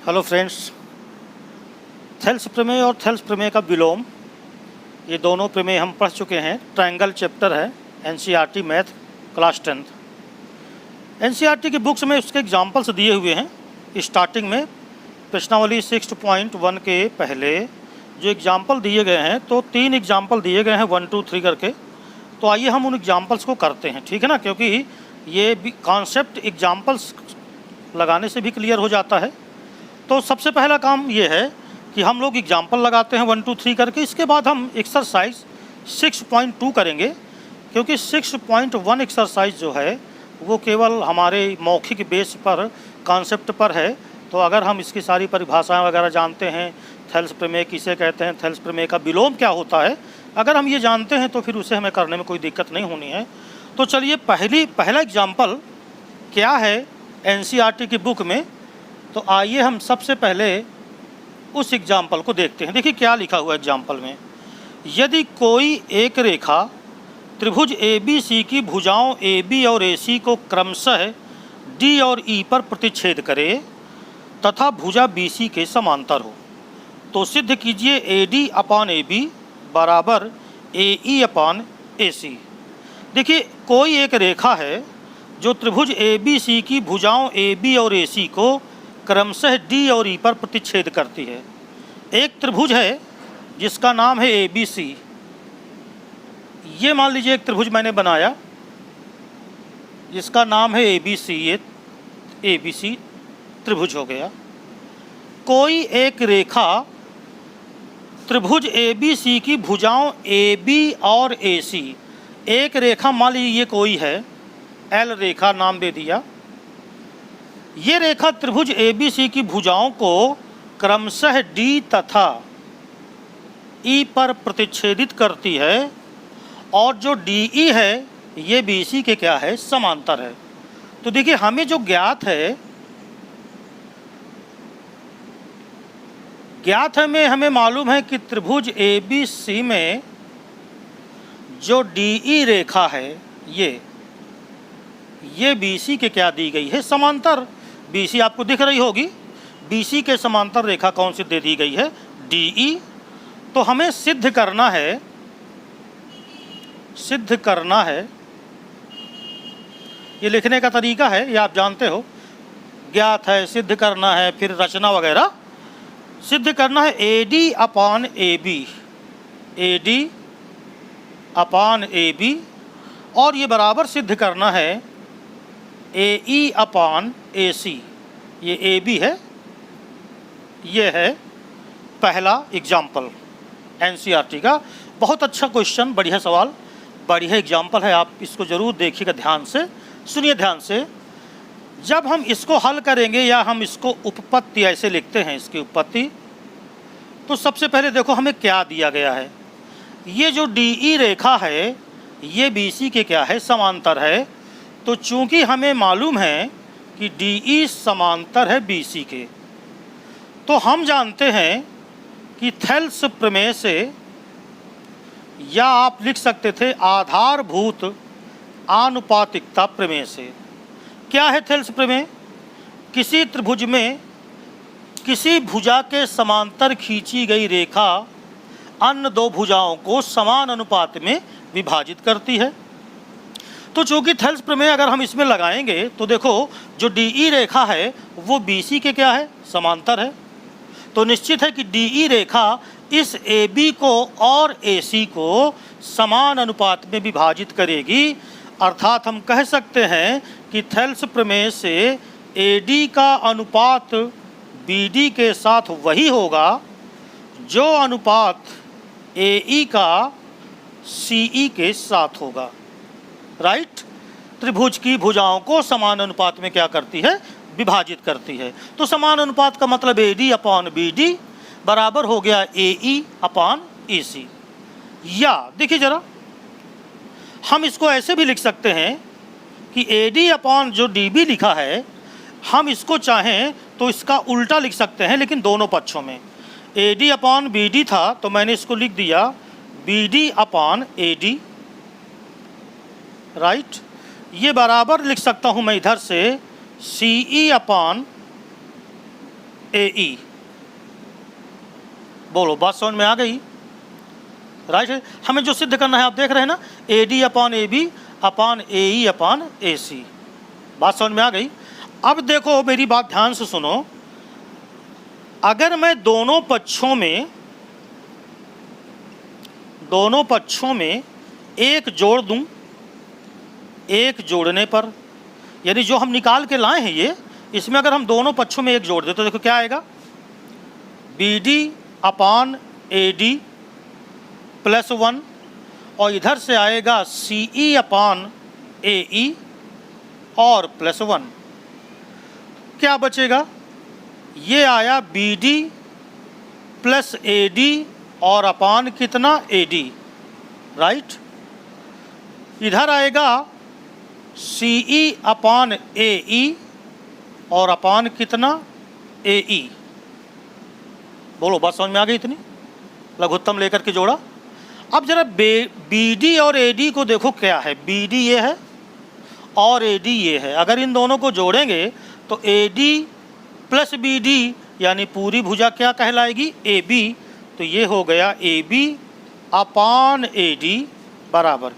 Hello friends, Thales प्रमेय और Thales प्रमेय का विलोम, ये दोनों प्रमेय हम पढ़ चुके हैं। ट्रायंगल चैप्टर है NCERT math class 10th। NCERT की बुक्स में उसके एग्जाम्पल्स दिए हुए हैं। स्टार्टिंग में प्रश्नावली 6.1 के पहले जो एग्जाम्पल दिए गए हैं, तो 3 एग्जाम्पल दिए गए हैं 1, 2, 3 करके। तो आइए हम उन एग्जाम्पल्स को करते हैं, ठीक है ना, क्योंकि ये कॉन्सेप्ट एग्जाम्पल्स लगाने से भी क्लियर हो जाता है। तो सबसे पहला काम ये है कि हम लोग एग्जाम्पल लगाते हैं 1, 2, 3 करके। इसके बाद हम एक्सरसाइज 6.2 करेंगे, क्योंकि 6.1 एक्सरसाइज जो है वो केवल हमारे मौखिक बेस पर कॉन्सेप्ट पर है। तो अगर हम इसकी सारी परिभाषाएं वगैरह जानते हैं, थेल्स प्रमेय किसे कहते हैं, थेल्स प्रमेय का विलोम क्या होता है, अगर हम ये जानते हैं तो फिर उसे हमें करने में कोई दिक्कत नहीं होनी है। तो चलिए पहला एग्जाम्पल क्या है एनसीईआरटी की बुक में। तो आइए हम सबसे पहले उस एग्जाम्पल को देखते हैं। देखिए क्या लिखा हुआ है एग्जाम्पल में। यदि कोई एक रेखा त्रिभुज ABC की भुजाओं AB और AC को क्रमशः D और E पर प्रतिच्छेद करे तथा भुजा BC के समांतर हो, तो सिद्ध कीजिए AD अपॉन AB बराबर AE अपॉन AC। देखिए कोई एक रेखा है जो त्रिभुज ABC की भुजाओं AB और AC को क्रमशः D और E पर प्रतिच्छेद करती है। एक त्रिभुज है जिसका नाम है ABC। ये मान लीजिए एक त्रिभुज मैंने बनाया जिसका नाम है ABC। ये ABC त्रिभुज हो गया। कोई एक रेखा त्रिभुज ABC की भुजाओं AB और AC, एक रेखा मान लीजिए ये कोई है, L रेखा नाम दे दिया। ये रेखा त्रिभुज ABC की भुजाओं को क्रमशः D तथा E पर प्रतिच्छेदित करती है, और जो DE है ये BC के क्या है, समांतर है। तो देखिए हमें जो ज्ञात है हमें मालूम है कि त्रिभुज ABC में जो DE रेखा है ये BC के क्या दी गई है, समांतर। BC आपको दिख रही होगी। BC के समांतर रेखा कौन सी दे दी गई है, DE। तो हमें सिद्ध करना है, ये लिखने का तरीका है, ये आप जानते हो, ज्ञात है, सिद्ध करना है, फिर रचना वगैरह। सिद्ध करना है AD upon AB, AD upon AB, और ये बराबर सिद्ध करना है AE अपॉन AC। ये AB है। ये है पहला एग्जाम्पल एनसीईआरटी का। बहुत अच्छा क्वेश्चन, बढ़िया सवाल, बढ़िया एग्जाम्पल है। आप इसको ज़रूर देखिएगा, ध्यान से सुनिए, ध्यान से। जब हम इसको हल करेंगे या हम इसको उपपत्ति ऐसे लिखते हैं, इसकी उपपत्ति, तो सबसे पहले देखो हमें क्या दिया गया है। ये जो DE रेखा है ये BC के क्या है, समांतर है। तो चूंकि हमें मालूम है कि DE समांतर है BC के, तो हम जानते हैं कि थेल्स प्रमेय से, या आप लिख सकते थे आधारभूत आनुपातिकता प्रमेय से। क्या है थेल्स प्रमेय? किसी त्रिभुज में किसी भुजा के समांतर खींची गई रेखा अन्य दो भुजाओं को समान अनुपात में विभाजित करती है। तो चूंकि थेल्स प्रमेय अगर हम इसमें लगाएंगे तो देखो जो DE रेखा है वो BC के क्या है, समांतर है। तो निश्चित है कि DE रेखा इस AB को और AC को समान अनुपात में विभाजित करेगी। अर्थात हम कह सकते हैं कि थेल्स प्रमेय से AD का अनुपात BD के साथ वही होगा जो अनुपात AE का CE के साथ होगा। राइट। त्रिभुज की भुजाओं को समान अनुपात में क्या करती है, विभाजित करती है। तो समान अनुपात का मतलब AD अपॉन BD बराबर हो गया AE अपॉन AC। या देखिए जरा, हम इसको ऐसे भी लिख सकते हैं कि AD अपॉन जो DB लिखा है, हम इसको चाहें तो इसका उल्टा लिख सकते हैं, लेकिन दोनों पक्षों में। AD अपॉन BD था तो मैंने इसको लिख दिया BD अपॉन AD। राइट। ये बराबर लिख सकता हूँ मैं इधर से CE अपॉन AE। बोलो, बात समझ में आ गई? राइट है। हमें जो सिद्ध करना है आप देख रहे हैं ना, AD upon AB upon AE upon AC। बात समझ में आ गई? अब देखो मेरी बात ध्यान से सुनो, अगर मैं दोनों पक्षों में एक जोड़ दूं, एक जोड़ने पर, यानी जो हम निकाल के लाए हैं ये, इसमें अगर हम दोनों पक्षों में एक जोड़ दें तो देखो क्या आएगा, BD अपॉन AD प्लस 1, और इधर से आएगा CE अपॉन AE और प्लस 1। क्या बचेगा? ये आया BD प्लस AD और अपान कितना, AD, राइट। इधर आएगा CE अपॉन AE और अपान कितना, AE। बोलो, बात समझ में आ गई इतनी? लघुत्तम लेकर के जोड़ा। अब जरा BD और AD को देखो क्या है, BD ये है और AD ये है। अगर इन दोनों को जोड़ेंगे तो AD प्लस BD यानी पूरी भुजा क्या कहलाएगी, AB। तो ये हो गया AB अपान AD बराबर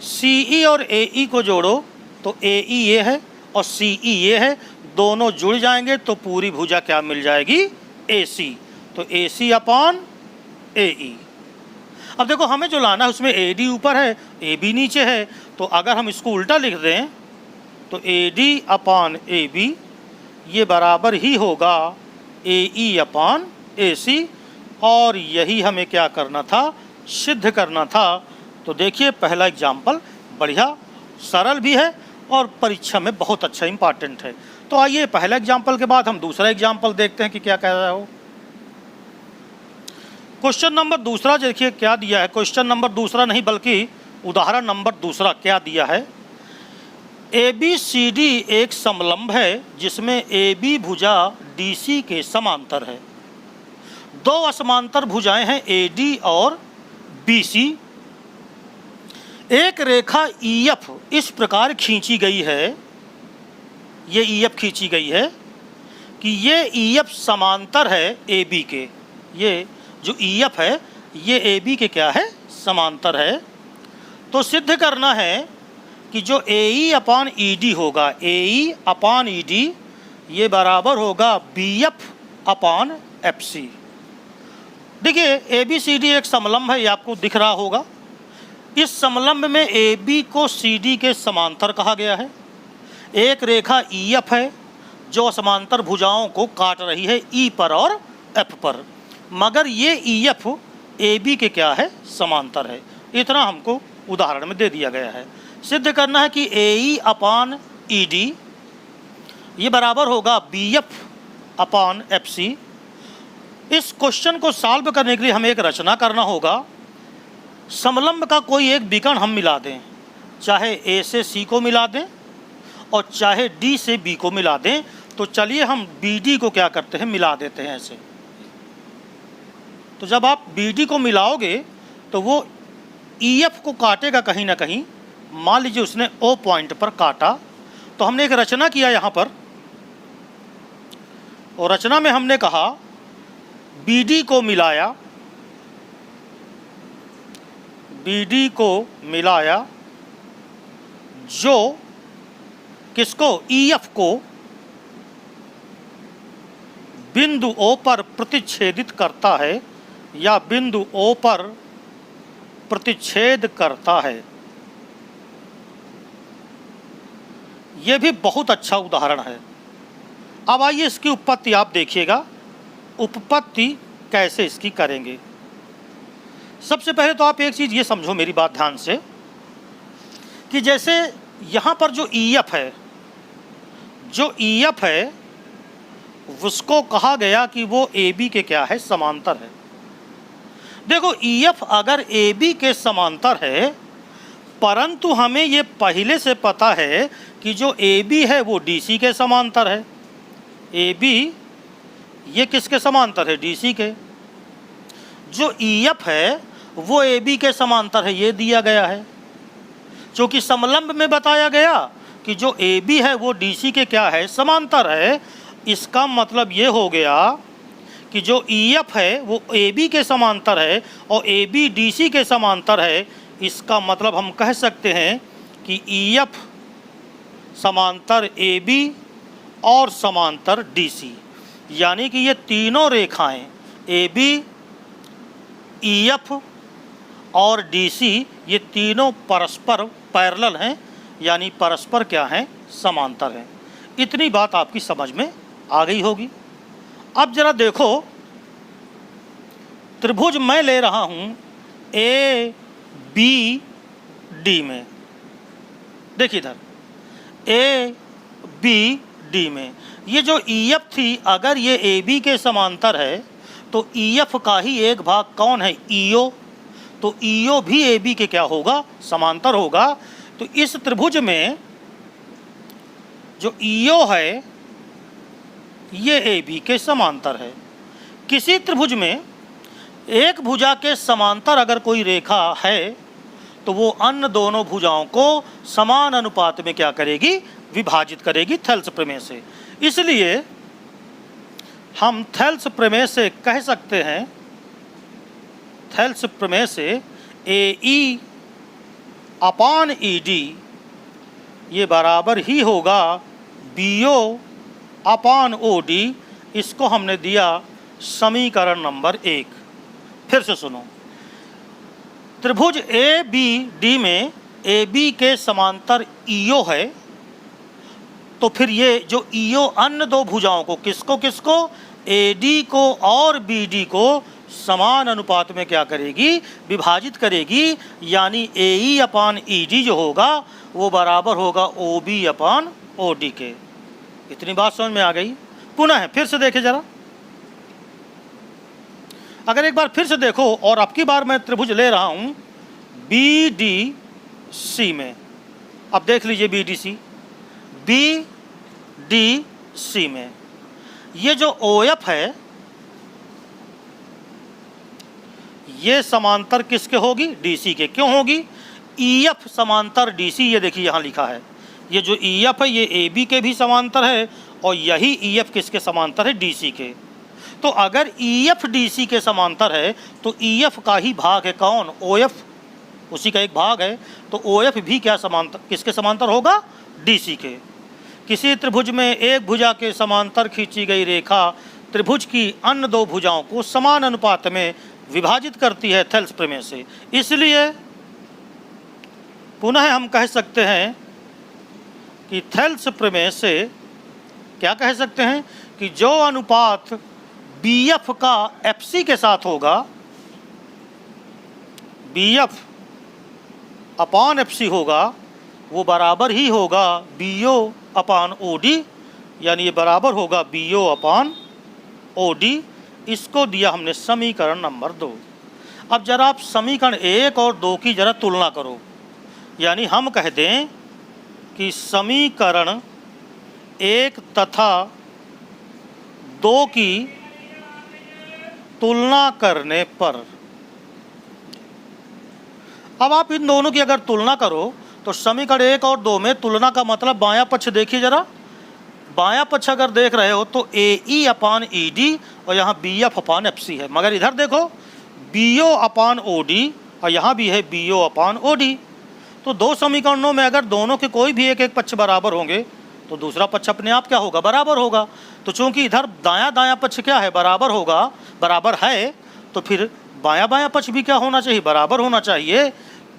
CE और AE को जोड़ो तो AE ये है और CE ये है, दोनों जुड़ जाएंगे तो पूरी भुजा क्या मिल जाएगी, AC। तो AC अपान AE। अब देखो हमें जो लाना है उसमें AD ऊपर है, AB नीचे है, तो अगर हम इसको उल्टा लिख दें तो AD अपान AB ये बराबर ही होगा AE अपान AC, और यही हमें क्या करना था, सिद्ध करना था। तो देखिए पहला एग्जाम्पल बढ़िया सरल भी है और परीक्षा में बहुत अच्छा इंपॉर्टेंट है। तो आइए पहला एग्जाम्पल के बाद हम दूसरा एग्जाम्पल देखते हैं कि क्या कह रहा हो। क्वेश्चन नंबर दूसरा देखिए क्या दिया है, क्वेश्चन नंबर दूसरा नहीं बल्कि उदाहरण नंबर दूसरा क्या दिया है। ABCD एक समलंब है जिसमें AB भुजा DC के समांतर है। दो असमांतर भुजाएं हैं AD और BC। एक रेखा EF इस प्रकार खींची गई है, ये EF खींची गई है कि ये EF समांतर है AB के। ये जो EF है ये AB के क्या है, समांतर है। तो सिद्ध करना है कि जो AE अपान ED होगा, AE अपान ED ये बराबर होगा BF अपान FC। देखिए ABCD एक समलंब है, ये आपको दिख रहा होगा। इस समलंब में AB को CD के समांतर कहा गया है। एक रेखा EF है जो समांतर भुजाओं को काट रही है E पर और F पर, मगर ये EF AB के क्या है, समांतर है। इतना हमको उदाहरण में दे दिया गया है। सिद्ध करना है कि AE अपान ED ये बराबर होगा BF अपान FC। इस क्वेश्चन को सॉल्व करने के लिए हमें एक रचना करना होगा। समलंब का कोई एक विकर्ण हम मिला दें, चाहे A से C को मिला दें और चाहे D से B को मिला दें। तो चलिए हम BD को क्या करते हैं, मिला देते हैं ऐसे। तो जब आप BD को मिलाओगे तो वो EF को काटेगा कहीं ना कहीं। मान लीजिए उसने O पॉइंट पर काटा, तो हमने एक रचना किया यहाँ पर, और रचना में हमने कहा BD को मिलाया, BD को मिलाया जो किसको, EF को बिंदु O पर प्रतिच्छेदित करता है या बिंदु O पर प्रतिच्छेद करता है। यह भी बहुत अच्छा उदाहरण है। अब आइए इसकी उत्पत्ति आप देखिएगा, उत्पत्ति कैसे इसकी करेंगे। सबसे पहले तो आप एक चीज़ ये समझो मेरी बात ध्यान से, कि जैसे यहाँ पर जो EF है, जो EF है उसको कहा गया कि वो AB के क्या है, समांतर है। देखो EF अगर AB के समांतर है, परंतु हमें ये पहले से पता है कि जो AB है वो DC के समांतर है। AB ये किसके समांतर है, DC के। जो EF है वो AB के समांतर है, ये दिया गया है। क्योंकि समलंब में बताया गया कि जो AB है वो DC के क्या है, समांतर है। इसका मतलब ये हो गया कि जो EF है वो AB के समांतर है और AB DC के समांतर है। इसका मतलब हम कह सकते हैं कि EF समांतर AB और समांतर DC, यानी कि ये तीनों रेखाएं AB, EF और DC ये तीनों परस्पर पैरेलल हैं, यानी परस्पर क्या हैं, समांतर हैं। इतनी बात आपकी समझ में आ गई होगी। अब जरा देखो, त्रिभुज मैं ले रहा हूं ABD में। देखिए इधर ABD में ये जो EF थी, अगर ये AB के समांतर है तो EF का ही एक भाग कौन है, EO। तो EO भी AB के क्या होगा, समांतर होगा। तो इस त्रिभुज में जो EO है ये AB के समांतर है। किसी त्रिभुज में एक भुजा के समांतर अगर कोई रेखा है तो वो अन्य दोनों भुजाओं को समान अनुपात में क्या करेगी, विभाजित करेगी थेल्स प्रमेय से। इसलिए हम थेल्स प्रमेय से कह सकते हैं, थेल्स प्रमेय से AE अपान ED ये बराबर ही होगा BO अपान OD। इसको हमने दिया समीकरण नंबर 1। फिर से सुनो, त्रिभुज ABD में AB के समांतर EO है, तो फिर ये जो EO अन्य दो भुजाओं को किसको किसको, AD को और BD को समान अनुपात में क्या करेगी, विभाजित करेगी। यानी AE अपान ED जो होगा वो बराबर होगा OB अपान OD के। इतनी बात समझ में आ गई। पुनः फिर से देखें जरा, अगर एक बार फिर से देखो, और अब की बार मैं त्रिभुज ले रहा हूं BDC में। अब देख लीजिए BDC में ये जो OF है ये समांतर किसके होगी, DC के। क्यों होगी, EF समांतर DC, ये देखिए यहाँ लिखा है। ये जो EF है ये AB के भी समांतर है और यही EF किसके समांतर है, DC के। तो अगर EF DC के समांतर है तो EF का ही भाग है कौन, OF, उसी का एक भाग है। तो OF भी क्या समांतर, किसके समांतर होगा, DC के। किसी त्रिभुज में एक भुजा के समांतर खींची गई रेखा त्रिभुज की अन्य दो भुजाओं को समान अनुपात में विभाजित करती है थेल्स प्रमेय से। इसलिए पुनः हम कह सकते हैं कि थेल्स प्रमेय से क्या कह सकते हैं कि जो अनुपात BF का FC के साथ होगा, BF अपान FC होगा, वो बराबर ही होगा BO अपान OD, यानी ये बराबर होगा BO अपान OD। इसको दिया हमने समीकरण नंबर 2। अब जरा आप समीकरण 1 और 2 की जरा तुलना करो। यानी हम कह दें कि समीकरण 1 तथा 2 की तुलना करने पर, अब आप इन दोनों की अगर तुलना करो तो समीकरण 1 और 2 में तुलना का मतलब बायां पक्ष देखिए जरा। बायां पक्ष अगर देख रहे हो तो AE अपान ED और यहाँ BF अपान FC है, मगर इधर देखो BO अपान OD और यहाँ भी है BO अपान OD। तो दो समीकरणों में अगर दोनों के कोई भी एक एक पक्ष बराबर होंगे तो दूसरा पक्ष अपने आप क्या होगा, बराबर होगा। तो चूंकि इधर दायां दायां पक्ष क्या है, बराबर होगा, बराबर है, तो फिर बायां बायां पक्ष भी क्या होना चाहिए, बराबर होना चाहिए।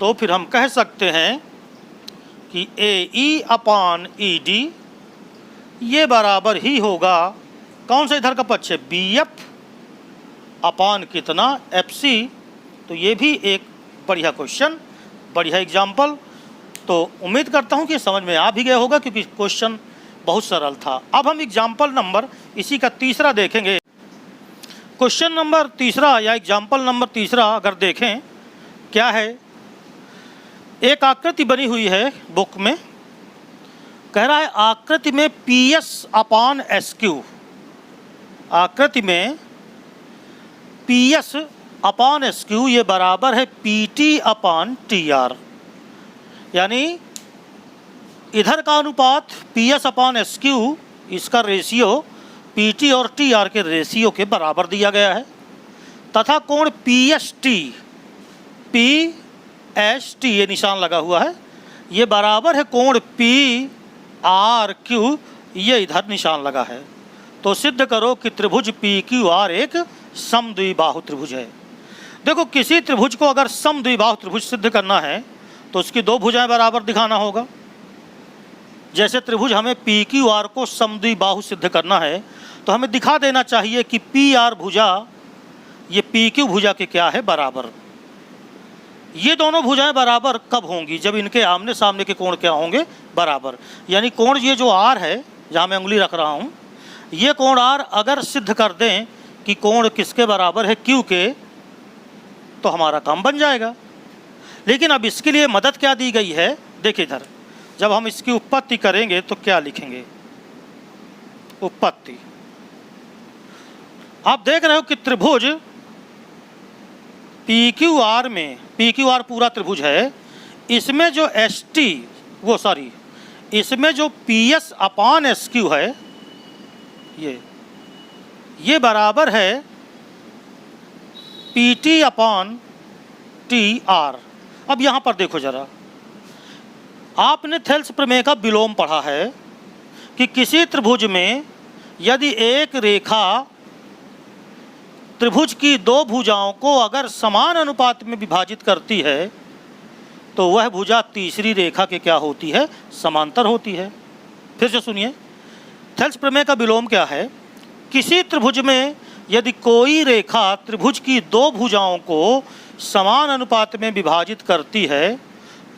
तो फिर हम कह सकते हैं कि AE अपान ED ये बराबर ही होगा कौन सा इधर का पक्ष है, BF अपान कितना, FC। तो ये भी एक बढ़िया क्वेश्चन, बढ़िया एग्जाम्पल। तो उम्मीद करता हूँ कि समझ में आ भी गया होगा क्योंकि क्वेश्चन बहुत सरल था। अब हम एग्जाम्पल नंबर इसी का तीसरा देखेंगे। क्वेश्चन नंबर तीसरा या एग्जाम्पल नंबर तीसरा अगर देखें क्या है, एक आकृति बनी हुई है बुक में, कह रहा है आकृति में PS अपान SQ, आकृति में PS अपान SQ ये बराबर है PT अपान TR। यानी इधर का अनुपात PS अपान SQ, इसका रेशियो PT और TR के रेशियो के बराबर दिया गया है, तथा कोण PST, PST ये निशान लगा हुआ है, ये बराबर है कोण PRQ, ये इधर निशान लगा है। तो सिद्ध करो कि त्रिभुज PQR एक समद्विबाहु त्रिभुज है। देखो, किसी त्रिभुज को अगर समद्विबाहु त्रिभुज सिद्ध करना है तो उसकी दो भुजाएं बराबर दिखाना होगा। जैसे त्रिभुज हमें PQR को समद्विबाहु सिद्ध करना है तो हमें दिखा देना चाहिए कि PR भुजा ये PQ भुजा के क्या है, बराबर। ये दोनों भुजाएं बराबर कब होंगी? जब इनके आमने सामने के कोण क्या होंगे, बराबर। यानी कोण ये जो R है, जहाँ मैं उंगली रख रहा हूँ, ये कोण R अगर सिद्ध कर दें कि कोण किसके बराबर है, Q के, तो हमारा काम बन जाएगा। लेकिन अब इसके लिए मदद क्या दी गई है, देखिए इधर, जब हम इसकी उत्पत्ति करेंगे तो क्या लिखेंगे, उत्पत्ति। आप देख रहे हो कि त्रिभुज PQR में, PQR पूरा त्रिभुज है, इसमें जो इसमें जो PS/SQ है, ये बराबर है PT/TR। अब यहाँ पर देखो जरा, आपने थेल्स प्रमेय का विलोम पढ़ा है कि किसी त्रिभुज में यदि एक रेखा त्रिभुज की दो भुजाओं को अगर समान अनुपात में विभाजित करती है तो वह भुजा तीसरी रेखा के क्या होती है, समांतर होती है। फिर से सुनिए, थेल्स प्रमेय का विलोम क्या है? किसी त्रिभुज में यदि कोई रेखा त्रिभुज की दो भुजाओं को समान अनुपात में विभाजित करती है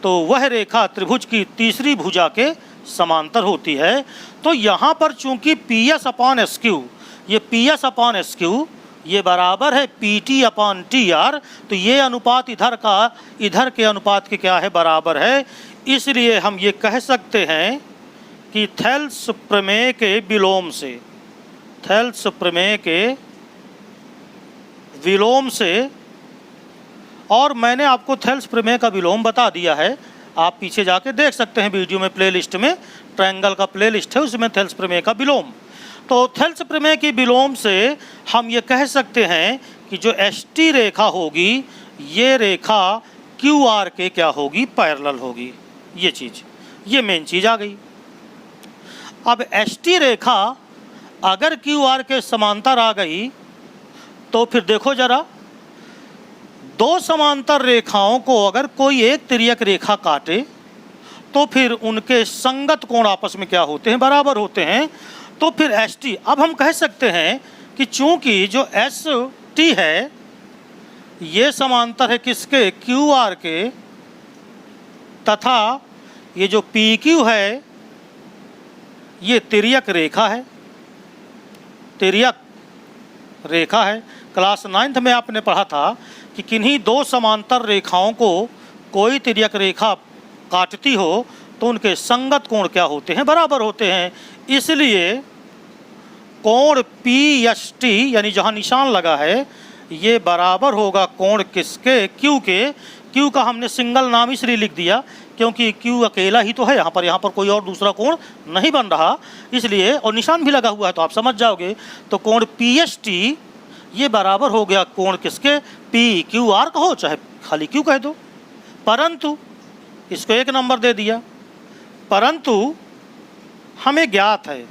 तो वह रेखा त्रिभुज की तीसरी भुजा के समांतर होती है। तो यहाँ पर चूंकि PS/SQ, ये PS/SQ ये बराबर है PT/TR, तो ये अनुपात इधर के अनुपात के क्या है, बराबर है। इसलिए हम ये कह सकते हैं कि थेल्स प्रमेय के विलोम से, थेल्स प्रमेय के विलोम से, और मैंने आपको थेल्स प्रमेय का विलोम बता दिया है, आप पीछे जाके देख सकते हैं वीडियो में, प्लेलिस्ट में ट्रायंगल का प्लेलिस्ट है, उसमें थेल्स प्रमेय का विलोम। तो थेल्स प्रमेय की विलोम से हम ये कह सकते हैं कि जो ST रेखा होगी, ये रेखा QR के क्या होगी, पैरेलल होगी। ये चीज़, ये मेन चीज़ आ गई। अब ST रेखा अगर QR के समांतर आ गई तो फिर देखो जरा, दो समांतर रेखाओं को अगर कोई एक तिर्यक रेखा काटे तो फिर उनके संगत कोण आपस में क्या होते हैं, बराबर होते हैं। तो फिर ST, अब हम कह सकते हैं कि चूंकि जो ST है ये समांतर है किसके, QR के, तथा ये जो PQ है ये तिर्यक रेखा है, तिर्यक रेखा है। क्लास 9th में आपने पढ़ा था कि किन्हीं दो समांतर रेखाओं को कोई तिर्यक रेखा काटती हो तो उनके संगत कोण क्या होते हैं, बराबर होते हैं। इसलिए कोण PST यानी जहाँ निशान लगा है ये बराबर होगा कोण किसके, Q के। Q का हमने सिंगल नाम इसलिए लिख दिया क्योंकि Q अकेला ही तो है यहाँ पर कोई और दूसरा कोण नहीं बन रहा, इसलिए, और निशान भी लगा हुआ है तो आप समझ जाओगे। तो कोण PST ये बराबर हो गया कोण किसके, PQR कहो चाहे खाली Q कह दो, परंतु इसको एक नंबर दे दिया। परंतु हमें ज्ञात है,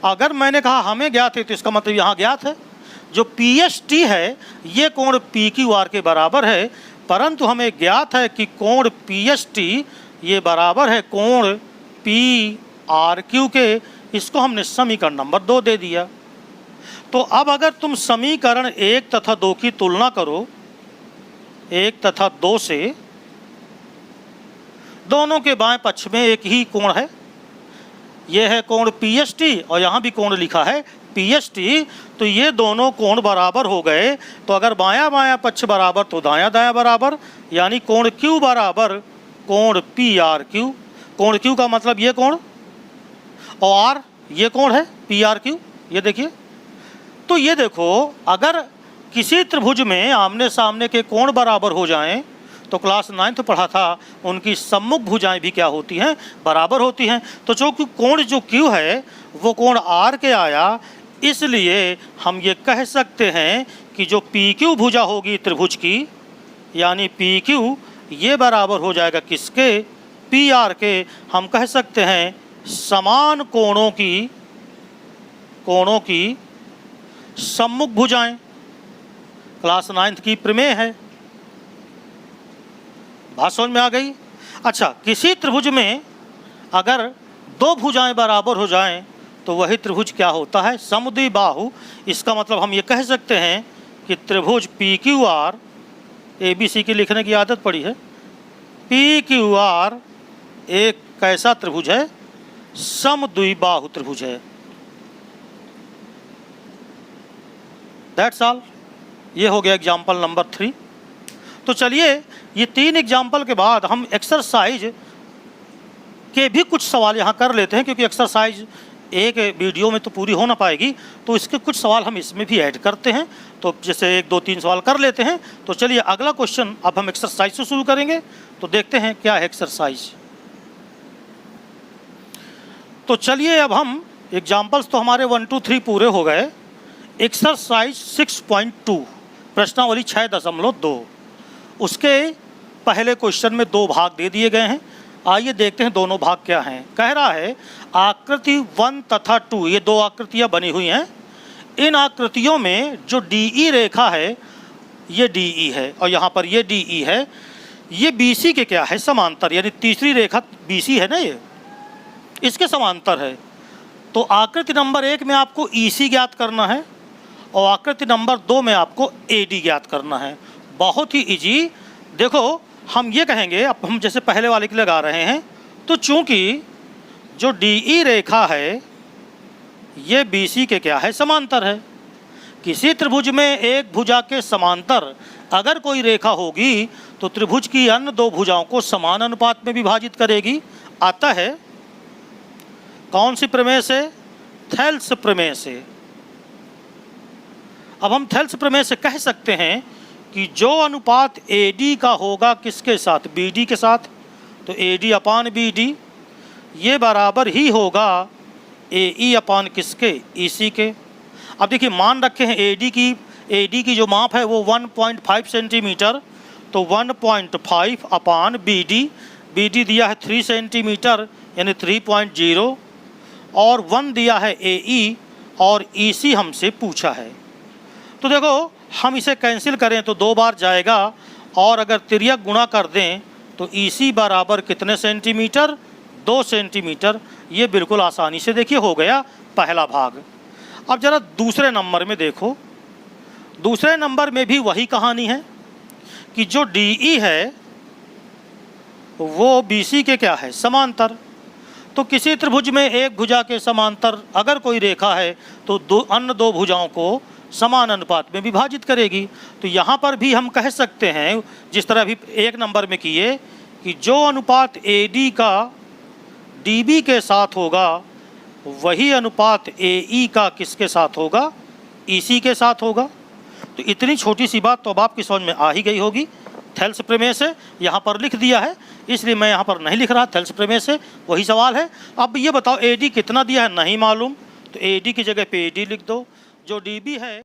अगर मैंने कहा हमें ज्ञात है तो इसका मतलब यहाँ ज्ञात है, जो PST है ये कोण PQR के बराबर है, परंतु हमें ज्ञात है कि कोण PST ये बराबर है कोण PRQ के। इसको हमने समीकरण नंबर 2 दे दिया। तो अब अगर तुम समीकरण 1 तथा 2 की तुलना करो, 1 तथा 2 से, दोनों के बाएं पक्ष में एक ही कोण है, यह है कोण PST और यहाँ भी कोण लिखा है PST, तो ये दोनों कोण बराबर हो गए। तो अगर बायां बायां पक्ष बराबर तो दायां दायां बराबर, यानी कोण Q बराबर कोण PRQ। कोण Q का मतलब ये कोण, और R ये कोण है PRQ, ये देखिए। तो ये देखो, अगर किसी त्रिभुज में आमने सामने के कोण बराबर हो जाएं तो क्लास 9th पढ़ा था उनकी सम्मुख भुजाएं भी क्या होती हैं, बराबर होती हैं। तो जो कोण जो Q है वो कोण आर के आया, इसलिए हम ये कह सकते हैं कि जो पी क्यू भुजा होगी त्रिभुज की, यानी पी क्यू ये बराबर हो जाएगा किसके, पी आर के। हम कह सकते हैं समान कोणों की सम्मुख भुजाएं। क्लास 9th की प्रमेय है। बात समझ में आ गई? अच्छा, किसी त्रिभुज में अगर दो भुजाएं बराबर हो जाएं तो वही त्रिभुज क्या होता है, समद्विबाहु। इसका मतलब हम ये कह सकते हैं कि त्रिभुज P Q R, A B C की लिखने की आदत पड़ी है, पी क्यू आर एक कैसा त्रिभुज है, समद्विबाहु त्रिभुज है। That's all. ये हो गया एग्जाम्पल नंबर 3। तो चलिए ये 3 एग्जाम्पल के बाद हम एक्सरसाइज के भी कुछ सवाल यहाँ कर लेते हैं, क्योंकि एक्सरसाइज एक वीडियो में तो पूरी हो ना पाएगी, तो इसके कुछ सवाल हम इसमें भी ऐड करते हैं। तो जैसे 1 2 3 सवाल कर लेते हैं। तो चलिए अगला क्वेश्चन अब हम एक्सरसाइज से शुरू करेंगे। तो देखते हैं क्या है एक्सरसाइज। तो चलिए अब हम एग्जाम्पल्स तो हमारे 1 2 3 पूरे हो गए। एक्सरसाइज 6.2 प्रश्नावली 6.2, उसके पहले क्वेश्चन में 2 भाग दे दिए गए हैं। आइए देखते हैं दोनों भाग क्या हैं। कह रहा है आकृति 1 तथा 2, ये 2 आकृतियां बनी हुई हैं। इन आकृतियों में जो DE रेखा है ये DE है, और यहाँ पर ये DE है, ये BC के क्या है, समांतर, यानी तीसरी रेखा BC है ना, ये इसके समांतर है। तो आकृति नंबर 1 में आपको EC ज्ञात करना है और आकृति नंबर 2 में आपको AD ज्ञात करना है। बहुत ही इजी। देखो हम ये कहेंगे, अब हम जैसे पहले वाले के लगा रहे हैं, तो चूंकि जो DE रेखा है ये BC के क्या है, समांतर है। किसी त्रिभुज में एक भुजा के समांतर अगर कोई रेखा होगी तो त्रिभुज की अन्य 2 भुजाओं को समान अनुपात में विभाजित करेगी। अतः कौन सी प्रमेय से, थेल्स प्रमेय से। अब हम थेल्स प्रमेय से कह सकते हैं कि जो अनुपात AD का होगा किसके साथ, BD के साथ, तो AD अपान BD ये बराबर ही होगा AE अपान किसके, EC के। अब देखिए मान रखे हैं AD की जो माप है वो 1.5 सेंटीमीटर, तो 1.5 अपान BD दिया है 3 सेंटीमीटर यानी 3.0, और 1 दिया है AE और EC हमसे पूछा है। तो देखो हम इसे कैंसिल करें तो 2 बार जाएगा, और अगर तिर्यक गुणा कर दें तो EC बराबर कितने सेंटीमीटर, 2 सेंटीमीटर। ये बिल्कुल आसानी से देखिए हो गया पहला भाग। अब जरा दूसरे नंबर में देखो। दूसरे नंबर में भी वही कहानी है कि जो DE है वो BC के क्या है, समांतर। तो किसी त्रिभुज में एक भुजा के समांतर अगर कोई रेखा है तो अन्य 2 भुजाओं को समान अनुपात में विभाजित करेगी। तो यहाँ पर भी हम कह सकते हैं जिस तरह भी 1 नंबर में किए कि जो अनुपात AD का DB के साथ होगा वही अनुपात AE का किसके साथ होगा, EC के साथ होगा। तो इतनी छोटी सी बात तो अब आपकी समझ में आ ही गई होगी। थेल्स प्रमेय से यहाँ पर लिख दिया है, इसलिए मैं यहाँ पर नहीं लिख रहा, थेल्स प्रमेय से वही सवाल है। अब ये बताओ AD कितना दिया है, नहीं मालूम, तो AD की जगह पे AD लिख दो। जो DB है